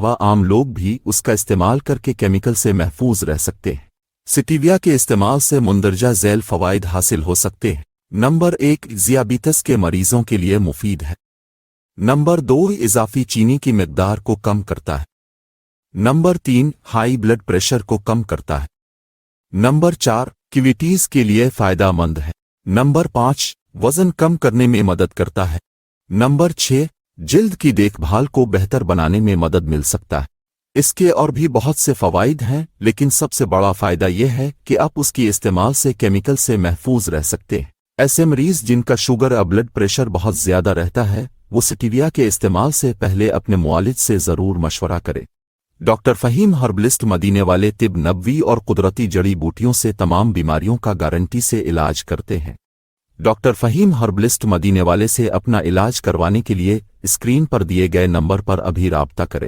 अलावा आम लोग भी उसका इस्तेमाल करके केमिकल से महफूज रह सकते हैं। स्टीविया के इस्तेमाल से मुंदरजा झैल फ़वाइद हासिल हो सकते हैं। नंबर 1, ज़ियाबीतस के मरीजों के लिए मुफीद है। नंबर 2, इजाफी चीनी की मिकदार को कम करता है। नंबर 3, हाई ब्लड प्रेशर को कम करता है। नंबर 4, कैविटीज के लिए फ़ायदेमंद है। नंबर 5, वज़न कम करने में मदद करता है। नंबर 6, जिल्द की देखभाल को बेहतर बनाने में मदद मिल सकता है। इसके और भी बहुत से फ़वाइद हैं, लेकिन सबसे बड़ा फ़ायदा यह है कि आप उसकी इस्तेमाल से केमिकल से महफूज रह सकते हैं। ऐसे मरीज़ जिनका शुगर या ब्लड प्रेशर बहुत ज़्यादा रहता है, वो स्टीविया के इस्तेमाल से पहले अपने मुआलिज से ज़रूर मशवरा करें। डॉक्टर फ़हीम हर्बलिस्ट मदीने वाले तिब नबवी और कुदरती जड़ी बूटियों से तमाम बीमारियों का गारंटी से इलाज करते हैं। डॉक्टर फ़हीम हर्बलिस्ट मदीने वाले से अपना इलाज करवाने के लिए स्क्रीन पर दिए गए नंबर पर अभी राब्ता करें।